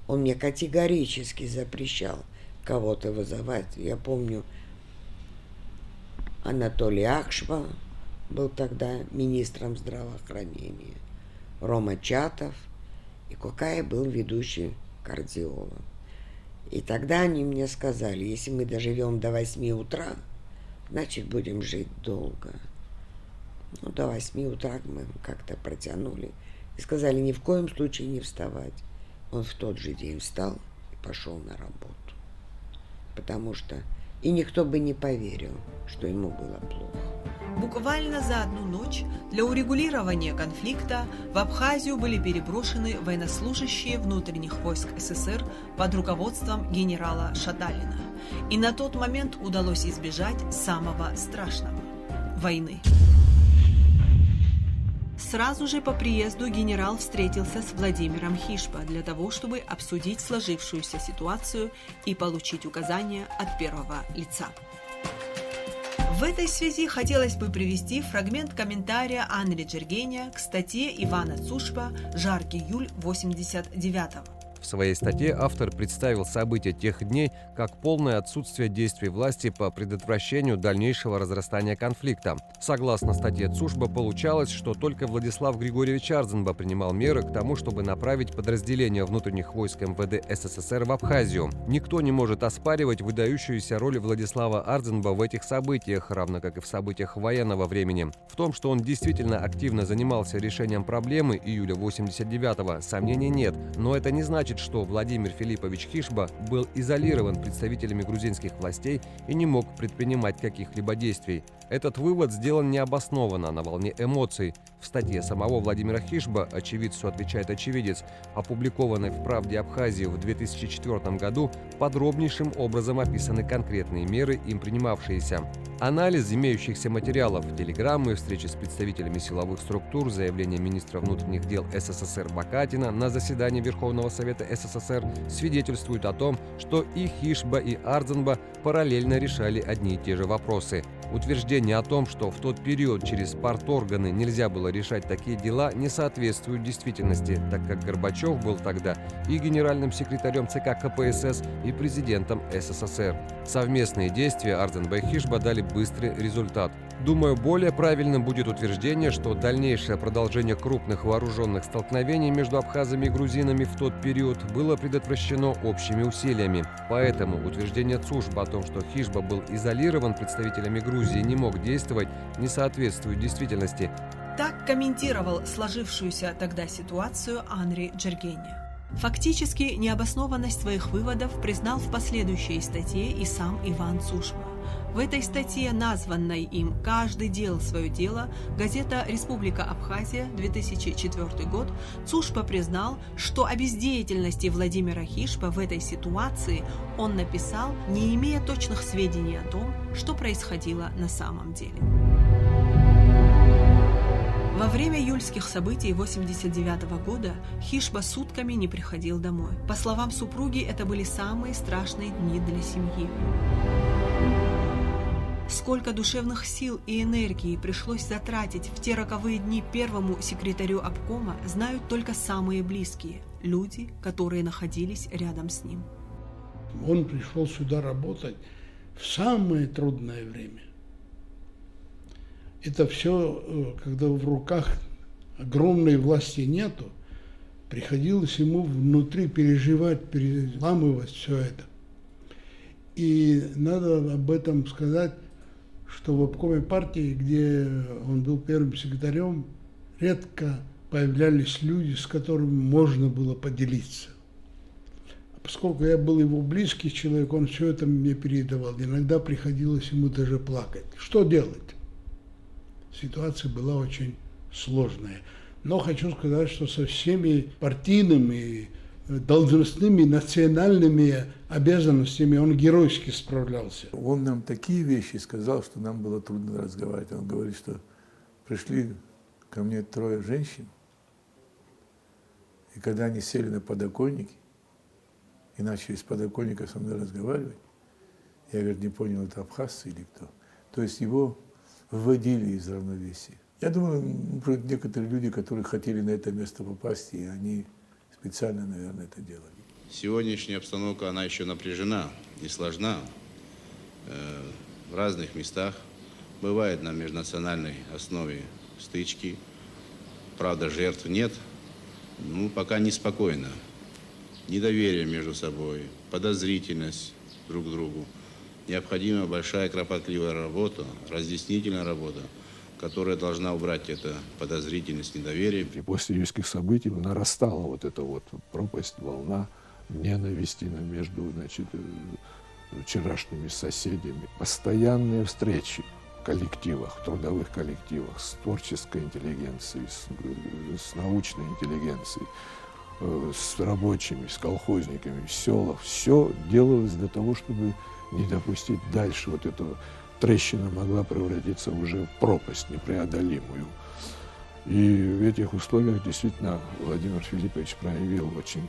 он мне категорически запрещал кого-то вызывать. Я помню, Анатолий Акшва был тогда министром здравоохранения, Рома Чатов и Кокай был ведущий кардиолог. И тогда они мне сказали, если мы доживем до 8 утра, значит будем жить долго. Ну, до 8 утра мы как-то протянули. И сказали, ни в коем случае не вставать. Он в тот же день встал и пошел на работу. Потому что и никто бы не поверил, что ему было плохо. Буквально за одну ночь для урегулирования конфликта в Абхазию были переброшены военнослужащие внутренних войск СССР под руководством генерала Шаталина. И на тот момент удалось избежать самого страшного – войны. Сразу же по приезду генерал встретился с Владимиром Хишба для того, чтобы обсудить сложившуюся ситуацию и получить указания от первого лица. В этой связи хотелось бы привести фрагмент комментария Анри Джергения к статье Ивана Цушпа «Жаркий июль 89-го». В своей статье автор представил события тех дней как полное отсутствие действий власти по предотвращению дальнейшего разрастания конфликта. Согласно статье Цушба, получалось, что только Владислав Григорьевич Ардзенба принимал меры к тому, чтобы направить подразделения внутренних войск МВД СССР в Абхазию. Никто не может оспаривать выдающуюся роль Владислава Ардзенба в этих событиях, равно как и в событиях военного времени. В том, что он действительно активно занимался решением проблемы июля 89-го, сомнений нет, но это не значит, что Владимир Филиппович Хишба был изолирован представителями грузинских властей и не мог предпринимать каких-либо действий. Этот вывод сделан необоснованно, на волне эмоций. В статье самого Владимира Хишба «Очевидцу отвечает очевидец», опубликованной в «Правде Абхазии» в 2004 году, подробнейшим образом описаны конкретные меры, им принимавшиеся. Анализ имеющихся материалов, телеграммы, встречи с представителями силовых структур, заявления министра внутренних дел СССР Бакатина на заседании Верховного Совета СССР свидетельствуют о том, что и Хишба, и Ардзенба параллельно решали одни и те же вопросы. Утверждение о том, что в тот период через парторганы нельзя было решать такие дела, не соответствует действительности, так как Горбачев был тогда и генеральным секретарем ЦК КПСС, и президентом СССР. Совместные действия Ардзенба и Хишба дали быстрый результат. Думаю, более правильным будет утверждение, что дальнейшее продолжение крупных вооруженных столкновений между абхазами и грузинами в тот период было предотвращено общими усилиями. Поэтому утверждение Цушба о том, что Хишба был изолирован представителями Грузии и не мог действовать, не соответствует действительности. Так комментировал сложившуюся тогда ситуацию Анри Джергения. Фактически необоснованность своих выводов признал в последующей статье и сам Иван Цушба. В этой статье, названной им «Каждый делал свое дело», газета «Республика Абхазия», 2004 год, Цушба признал, что о бездеятельности Владимира Хишба в этой ситуации он написал, не имея точных сведений о том, что происходило на самом деле. Во время июльских событий 1989 года Хишба сутками не приходил домой. По словам супруги, это были самые страшные дни для семьи. Сколько душевных сил и энергии пришлось затратить в те роковые дни первому секретарю обкома, знают только самые близкие – люди, которые находились рядом с ним. Он пришел сюда работать в самое трудное время. Это все, когда в руках огромной власти нету, приходилось ему внутри переживать, переламывать все это. И надо об этом сказать, что в обкоме партии, где он был первым секретарем, редко появлялись люди, с которыми можно было поделиться. Поскольку я был его близкий человек, он все это мне передавал. Иногда приходилось ему даже плакать. Что делать? Ситуация была очень сложная. Но хочу сказать, что со всеми партийными, должностными, национальными обязанностями он геройски справлялся. Он нам такие вещи сказал, что нам было трудно разговаривать. Он говорит, что пришли ко мне 3 женщин, и когда они сели на подоконники и начали с подоконника со мной разговаривать, я, говорит, не понял, это абхазцы или кто. То есть его выводили из равновесия. Я думаю, некоторые люди, которые хотели на это место попасть, и они специально, наверное, это делали. Сегодняшняя обстановка, она еще напряжена и сложна. В разных местах бывает на межнациональной основе стычки. Правда, жертв нет. Ну, пока неспокойно. Недоверие между собой, подозрительность друг к другу. Необходима большая кропотливая работа, разъяснительная работа, которая должна убрать эту подозрительность, недоверие. И после июльских событий нарастала вот эта вот пропасть, волна ненависти между, значит, вчерашними соседями. Постоянные встречи в коллективах, в трудовых коллективах, с творческой интеллигенцией, с научной интеллигенцией, с рабочими, с колхозниками, в селах. Все делалось для того, чтобы не допустить дальше вот этого. Трещина могла превратиться уже в пропасть непреодолимую. И в этих условиях действительно Владимир Филиппович проявил очень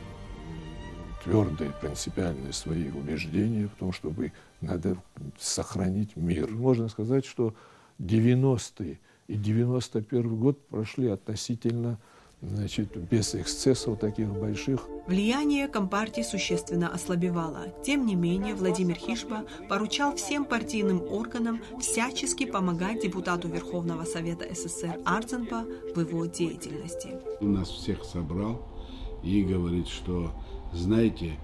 твердые, принципиальные свои убеждения в том, чтобы надо сохранить мир. Можно сказать, что 90-й и 91 год прошли относительно, значит, без эксцессов таких больших. Влияние Компартии существенно ослабевало. Тем не менее, Владимир Хишба поручал всем партийным органам всячески помогать депутату Верховного Совета СССР Ардзенпа в его деятельности. Он нас всех собрал и говорит, что, знаете,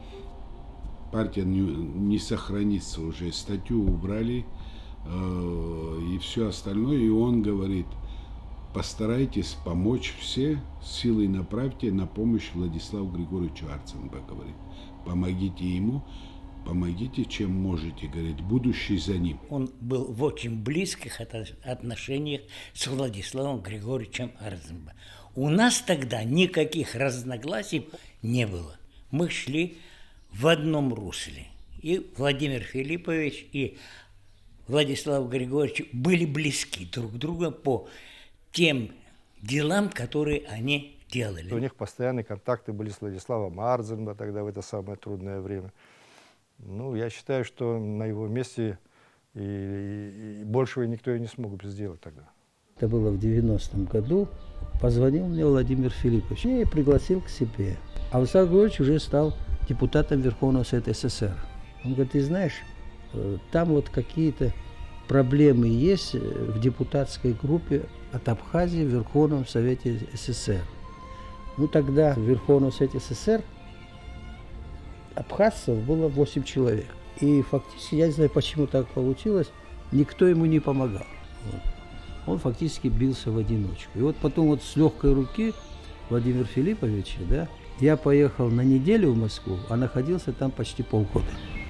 партия не сохранится уже, статью убрали и все остальное. И он говорит: постарайтесь помочь все, силой направьте на помощь Владиславу Григорьевичу Ардзенпа, говорит. Помогите ему, помогите, чем можете, говорит, будущий за ним. Он был в очень близких отношениях с Владиславом Григорьевичем Ардзенпа. У нас тогда никаких разногласий не было. Мы шли в одном русле. И Владимир Филиппович, и Владислав Григорьевич были близки друг к другу по тем делам, которые они делали. У них постоянные контакты были с Владиславом Ардзенпом тогда, в это самое трудное время. Ну, я считаю, что на его месте и большего никто и не смог бы сделать тогда. Это было в 90-м году. Позвонил мне Владимир Филиппович и пригласил к себе. А Владислав Григорьевич уже стал депутатом Верховного Совета СССР. Он говорит: ты знаешь, там вот какие-то проблемы есть в депутатской группе от Абхазии в Верховном Совете СССР. Ну, тогда в Верховном Совете СССР абхазцев было 8 человек. И фактически, я не знаю, почему так получилось, никто ему не помогал. Вот. Он фактически бился в одиночку. И вот потом вот с легкой руки Владимира Филипповича, да, я поехал на неделю в Москву, а находился там почти полгода.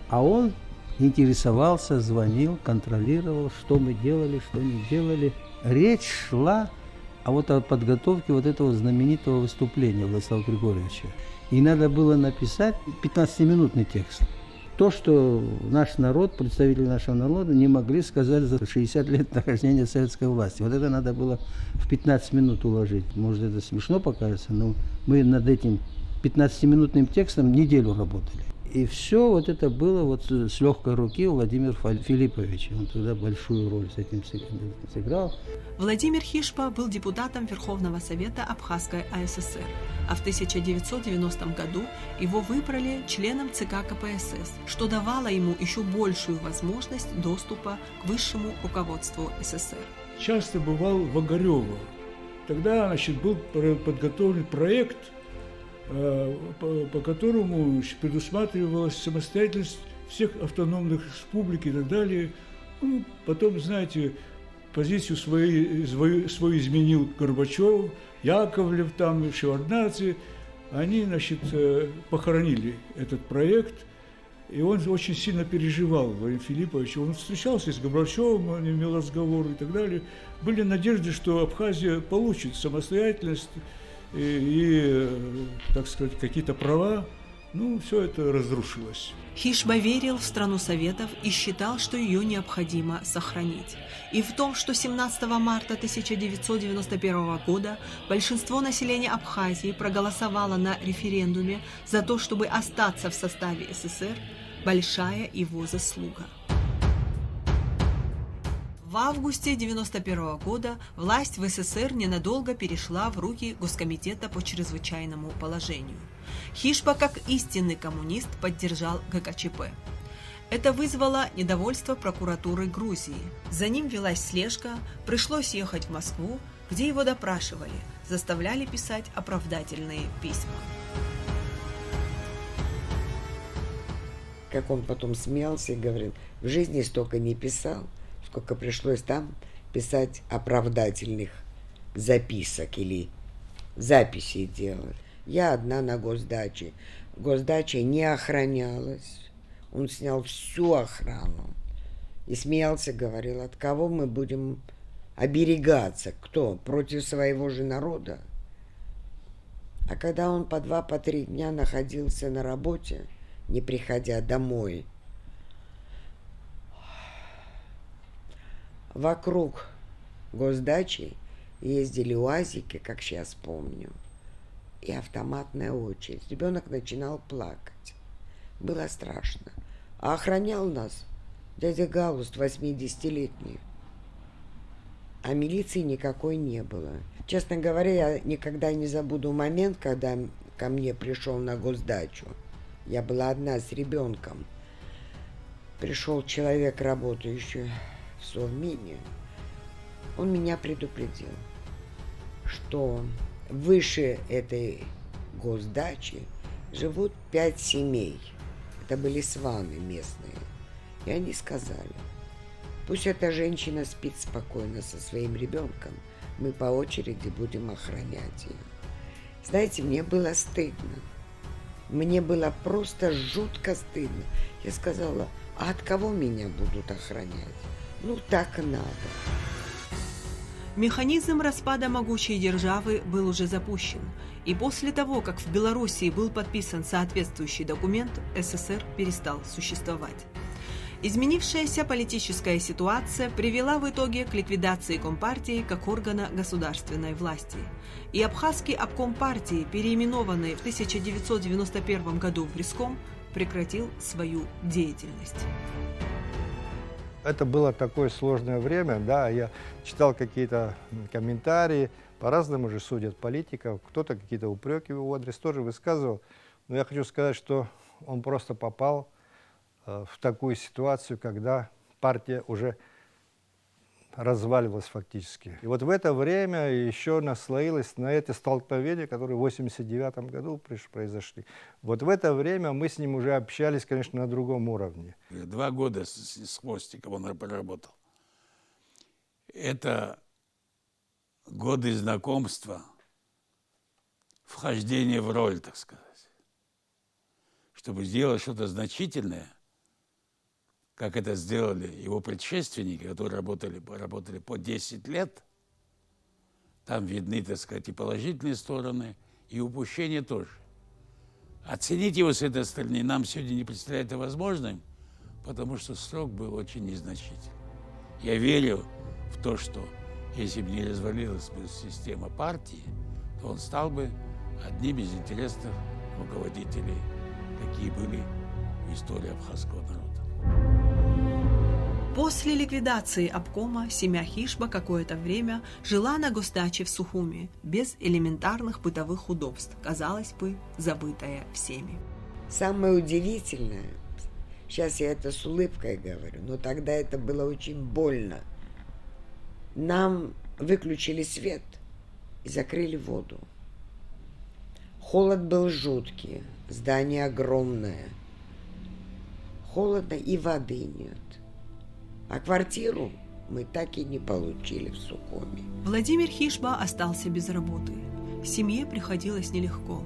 А он интересовался, звонил, контролировал, что мы делали, что не делали. Речь шла о подготовке вот этого знаменитого выступления Владислава Григорьевича. И надо было написать 15-минутный текст. То, что наш народ, представители нашего народа не могли сказать за 60 лет нахождения советской власти. Вот это надо было в 15 минут уложить. Может, это смешно покажется, но мы над этим 15-минутным текстом неделю работали. И все вот это было вот с легкой руки Владимира Филипповича. Он тогда большую роль с этим сыграл. Владимир Хишба был депутатом Верховного Совета Абхазской АССР, а в 1990 году его выбрали членом ЦК КПСС, что давало ему еще большую возможность доступа к высшему руководству СССР. Часто бывал в Огарево. Тогда, значит, был подготовлен проект, по которому предусматривалась самостоятельность всех автономных республик и так далее. Ну, потом, знаете, позицию свою изменил Горбачев, Яковлев, там, Шеварднадзе. Они, значит, похоронили этот проект. И он очень сильно переживал, Владимир Филиппович. Он встречался с Горбачевым, он имел разговоры и так далее. Были надежды, что Абхазия получит самостоятельность и так сказать, какие-то права. Ну, все это разрушилось. Хишба верил в страну Советов и считал, что ее необходимо сохранить. И в том, что 17 марта 1991 года большинство населения Абхазии проголосовало на референдуме за то, чтобы остаться в составе СССР, большая его заслуга. В августе 1991 года власть в СССР ненадолго перешла в руки Госкомитета по чрезвычайному положению. Хишба, как истинный коммунист, поддержал ГКЧП. Это вызвало недовольство прокуратуры Грузии. За ним велась слежка, пришлось ехать в Москву, где его допрашивали, заставляли писать оправдательные письма. Как он потом смеялся и говорил, в жизни столько не писал, сколько пришлось там писать оправдательных записок или записей делать. Я одна на госдаче. Госдача не охранялась. Он снял всю охрану и смеялся, говорил, от кого мы будем оберегаться? Кто? Против своего же народа? А когда он по 2-3 дня находился на работе, не приходя домой, вокруг госдачи ездили УАЗики, как сейчас помню, и автоматная очередь. Ребенок начинал плакать. Было страшно. А охранял нас дядя Галуст, 80-летний. А милиции никакой не было. Честно говоря, я никогда не забуду момент, когда ко мне пришел на госдачу. Я была одна с ребенком. Пришел человек, работающий в Совмине. Он меня предупредил, что выше этой госдачи живут 5 семей. Это были сваны местные. И они сказали, пусть эта женщина спит спокойно со своим ребенком, мы по очереди будем охранять ее. Знаете, мне было стыдно. Мне было просто жутко стыдно. Я сказала, а от кого меня будут охранять? Ну, так и надо. Механизм распада могучей державы был уже запущен, и после того, как в Белоруссии был подписан соответствующий документ, СССР перестал существовать. Изменившаяся политическая ситуация привела в итоге к ликвидации Компартии как органа государственной власти, и Абхазский обком партии, переименованный в 1991 году в Риском, прекратил свою деятельность. Это было такое сложное время, да, я читал какие-то комментарии, по-разному же судят политиков, кто-то какие-то упреки в его адрес тоже высказывал, но я хочу сказать, что он просто попал в такую ситуацию, когда партия уже разваливалась фактически. И вот в это время еще наслоилось на эти столкновения, которые в 1989 году произошли. Вот в это время мы с ним уже общались, конечно, на другом уровне. 2 года с хвостиком он проработал. Это годы знакомства, вхождения в роль, так сказать. Чтобы сделать что-то значительное, как это сделали его предшественники, которые работали по 10 лет, там видны, так сказать, и положительные стороны, и упущения тоже. Оценить его с этой стороны нам сегодня не представляется возможным, потому что срок был очень незначительный. Я верю в то, что если бы не развалилась бы система партии, то он стал бы одним из интересных руководителей, какие были в истории абхазского народа. После ликвидации обкома семья Хишба какое-то время жила на госдаче в Сухуми, без элементарных бытовых удобств, казалось бы, забытая всеми. Самое удивительное, сейчас я это с улыбкой говорю, но тогда это было очень больно. Нам выключили свет и закрыли воду. Холод был жуткий, здание огромное. холодно и воды нет. А квартиру мы так и не получили в Сухуми. Владимир Хишба остался без работы. Семье приходилось нелегко.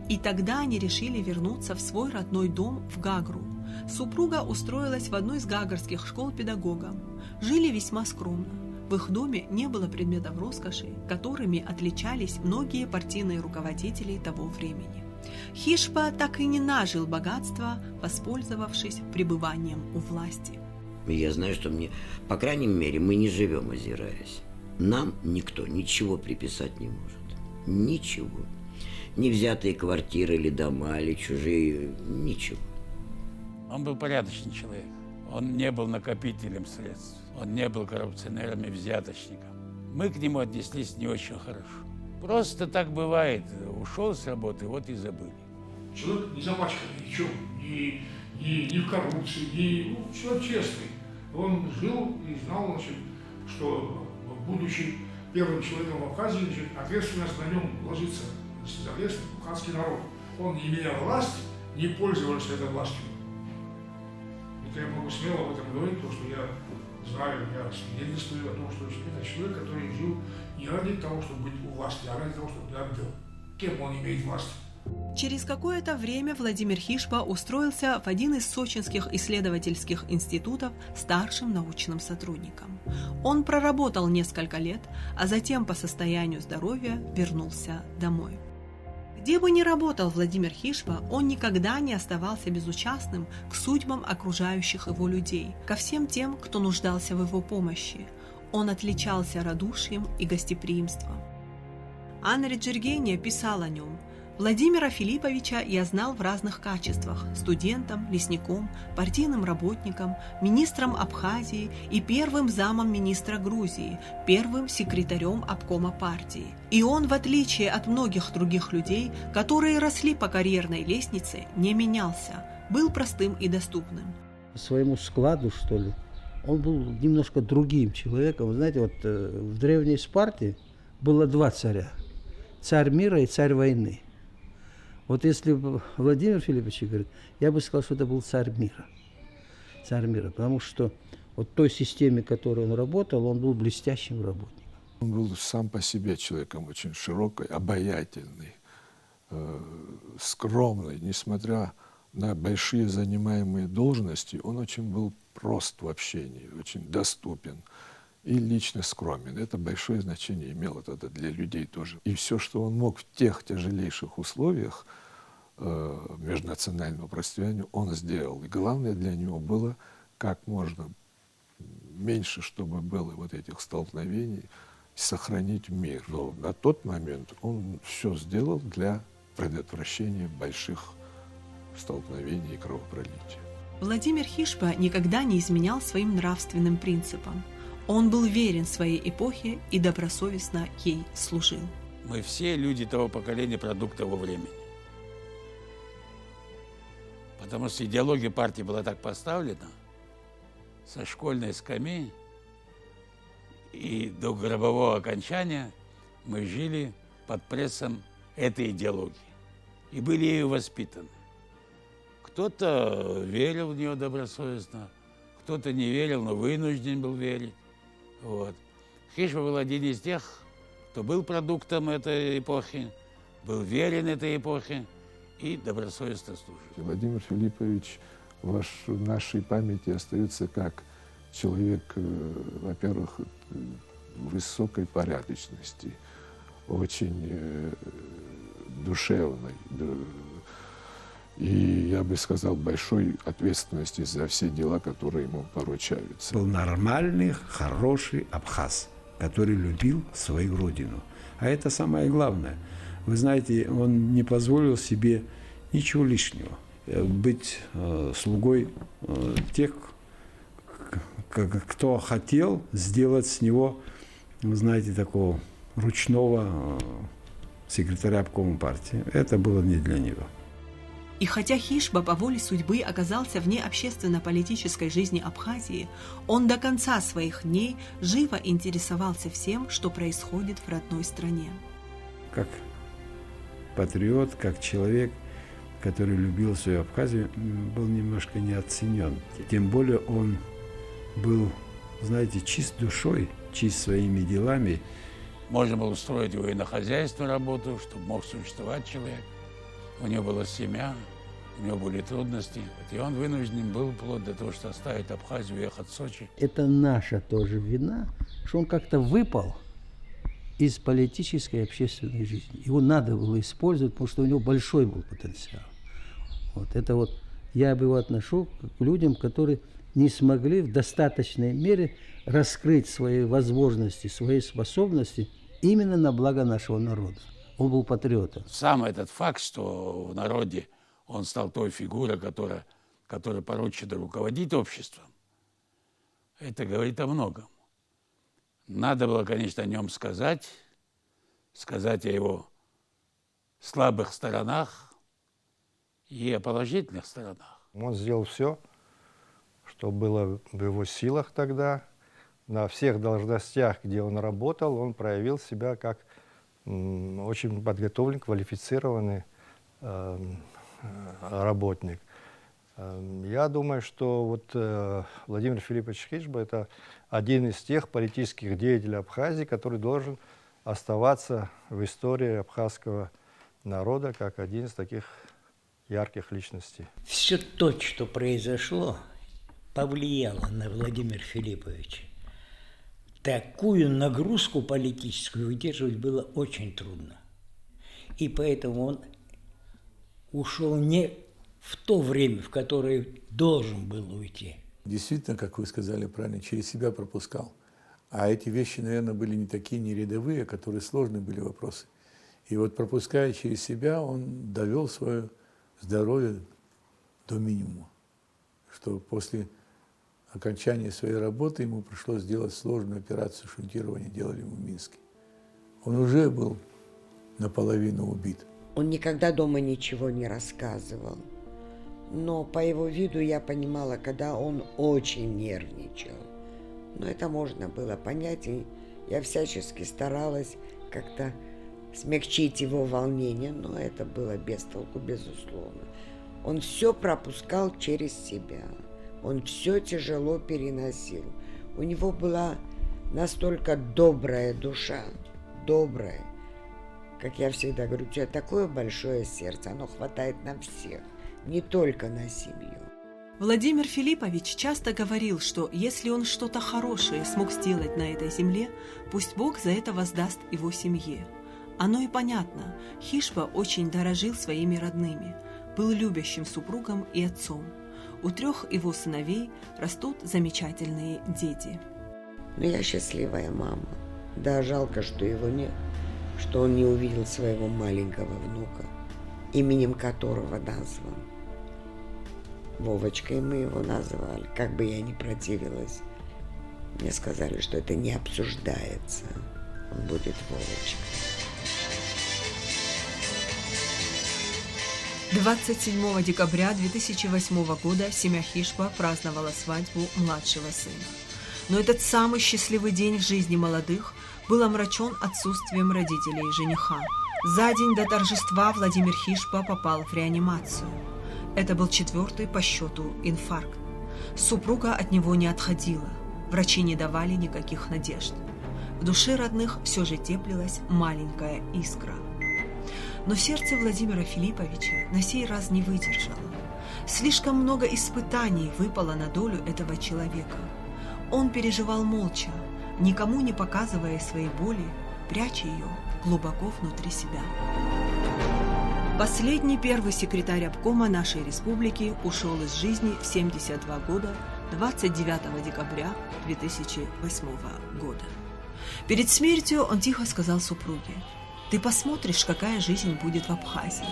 И тогда они решили вернуться в свой родной дом в Гагру. Супруга устроилась в одну из гагарских школ педагогом. Жили весьма скромно. В их доме не было предметов роскоши, которыми отличались многие партийные руководители того времени. Хишба так и не нажил богатства, воспользовавшись пребыванием у власти. Я знаю, что мне, по крайней мере, мы не живем, озираясь. Нам никто ничего приписать не может. Ничего. Ни взятые квартиры или дома, или чужие, ничего. Он был порядочный человек. Он не был накопителем средств. Он не был коррупционером и взяточником. Мы к нему отнеслись не очень хорошо. Просто так бывает. Ушел с работы, вот и забыли. Человек не запачканный ничем, ни в коррупции, человек честный. Он жил и знал, значит, что, будучи первым человеком в Абхазии, значит, ответственность на нем ложится за абхазский народ. Он, не имея власть, не пользовался этой властью. Это я могу смело об этом говорить, потому что я знаю, я свидетельствую о том, что это человек, который жил не ради того, чтобы быть у власти, а ради того, чтобы быть кем он имеет власть. Через какое-то время Владимир Хишба устроился в один из сочинских исследовательских институтов старшим научным сотрудником. Он проработал несколько лет, а затем по состоянию здоровья вернулся домой. Где бы ни работал Владимир Хишба, он никогда не оставался безучастным к судьбам окружающих его людей, ко всем тем, кто нуждался в его помощи. Он отличался радушием и гостеприимством. Анна Реджергения писала о нем: «Владимира Филипповича я знал в разных качествах – студентом, лесником, партийным работником, министром Абхазии и первым замом министра Грузии, первым секретарем обкома партии. И он, в отличие от многих других людей, которые росли по карьерной лестнице, не менялся, был простым и доступным». По своему складу, что ли, он был немножко другим человеком. Вы знаете, вот в древней Спарте было два царя – царь мира и царь войны. Вот если Владимир Филиппович говорит, я бы сказал, что это был царь мира. Царь мира, потому что вот в той системе, в которой он работал, он был блестящим работником. Он был сам по себе человеком очень широкой, обаятельный, скромный. Несмотря на большие занимаемые должности, он очень был прост в общении, очень доступен и лично скромен. Это большое значение имело тогда для людей тоже. И все, что он мог в тех тяжелейших условиях межнационального противостояния, он сделал. И главное для него было как можно меньше, чтобы было вот этих столкновений, сохранить мир. Но на тот момент он все сделал для предотвращения больших столкновений и кровопролития. Владимир Хишба никогда не изменял своим нравственным принципам. Он был верен своей эпохе и добросовестно ей служил. Мы все люди того поколения, продукт того времени. Потому что идеология партии была так поставлена, со школьной скамьи и до гробового окончания мы жили под прессом этой идеологии и были ею воспитаны. Кто-то верил в нее добросовестно, кто-то не верил, но вынужден был верить. Вот. Хишба был один из тех, кто был продуктом этой эпохи, был верен этой эпохе и добросовестно служил. Владимир Филиппович в нашей памяти остается как человек, во-первых, высокой порядочности, очень душевной, и, я бы сказал, большой ответственности за все дела, которые ему поручаются. Был нормальный, хороший абхаз, который любил свою родину. А это самое главное. Вы знаете, он не позволил себе ничего лишнего. Быть слугой тех, кто хотел сделать с него, вы знаете, такого ручного секретаря обкома партии. Это было не для него. И хотя Хишба по воле судьбы оказался вне общественно-политической жизни Абхазии, он до конца своих дней живо интересовался всем, что происходит в родной стране. Как патриот, как человек, который любил свою Абхазию, был немножко неоценен. Тем более он был, знаете, чист душой, чист своими делами. Можно было устроить его и на хозяйство работу, чтобы мог существовать человек. У него была семья, у него были трудности. И он вынужден был вплоть до того, что оставить Абхазию и ехать в Сочи. Это наша тоже вина, что он как-то выпал из политической и общественной жизни. Его надо было использовать, потому что у него большой был потенциал. Вот это вот я бы его отношу к людям, которые не смогли в достаточной мере раскрыть свои возможности, свои способности именно на благо нашего народа. Он был патриотом. Сам этот факт, что в народе он стал той фигурой, которая поручена руководить обществом, это говорит о многом. Надо было, конечно, о нем сказать о его слабых сторонах и о положительных сторонах. Он сделал все, что было в его силах тогда. На всех должностях, где он работал, он проявил себя как очень подготовленный, квалифицированный работник. Я думаю, что вот Владимир Филиппович Хижба – это один из тех политических деятелей Абхазии, который должен оставаться в истории абхазского народа как один из таких ярких личностей. Все то, что произошло, повлияло на Владимира Филипповича. Такую нагрузку политическую выдерживать было очень трудно. И поэтому он ушел не в то время, в которое должен был уйти. Действительно, как вы сказали правильно, через себя пропускал. А эти вещи, наверное, были не такие, не рядовые, а которые сложные были вопросы. И вот пропуская через себя, он довел свое здоровье до минимума. Что после окончания своей работы ему пришлось сделать сложную операцию шунтирования, делали ему в Минске. Он уже был наполовину убит. Он никогда дома ничего не рассказывал. Но по его виду я понимала, когда он очень нервничал. Но это можно было понять, и я всячески старалась как-то смягчить его волнение, но это было без толку, безусловно. Он все пропускал через себя, он все тяжело переносил. У него была настолько добрая душа, добрая. Как я всегда говорю, у тебя такое большое сердце, оно хватает на всех, не только на семью. Владимир Филиппович часто говорил, что если он что-то хорошее смог сделать на этой земле, пусть Бог за это воздаст его семье. Оно и понятно, Хижба очень дорожил своими родными, был любящим супругом и отцом. У 3 его сыновей растут замечательные дети. Но я счастливая мама. Да, жалко, что его нет, что он не увидел своего маленького внука, именем которого назван. Вовочкой мы его назвали, как бы я ни противилась. Мне сказали, что это не обсуждается. Он будет Вовочкой. 27 декабря 2008 года семья Хижба праздновала свадьбу младшего сына. Но этот самый счастливый день в жизни молодых был омрачен отсутствием родителей жениха. За день до торжества Владимир Хижба попал в реанимацию. Это был 4-й по счету инфаркт. Супруга от него не отходила. Врачи не давали никаких надежд. В душе родных все же теплилась маленькая искра. Но сердце Владимира Филипповича на сей раз не выдержало. Слишком много испытаний выпало на долю этого человека. Он переживал молча, никому не показывая своей боли, пряча ее глубоко внутри себя. Последний первый секретарь обкома нашей республики ушел из жизни в 72 года 29 декабря 2008 года. Перед смертью он тихо сказал супруге: «Ты посмотришь, какая жизнь будет в Абхазии.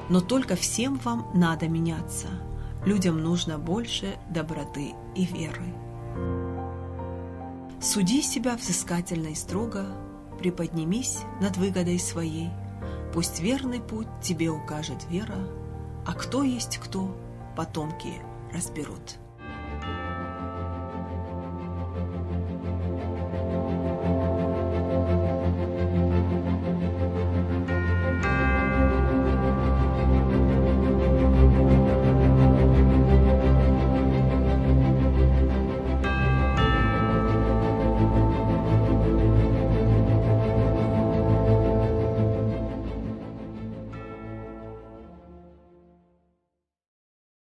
Но только всем вам надо меняться. Людям нужно больше доброты и веры. Суди себя взыскательно и строго, приподнимись над выгодой своей. Пусть верный путь тебе укажет вера, а кто есть кто, потомки разберут».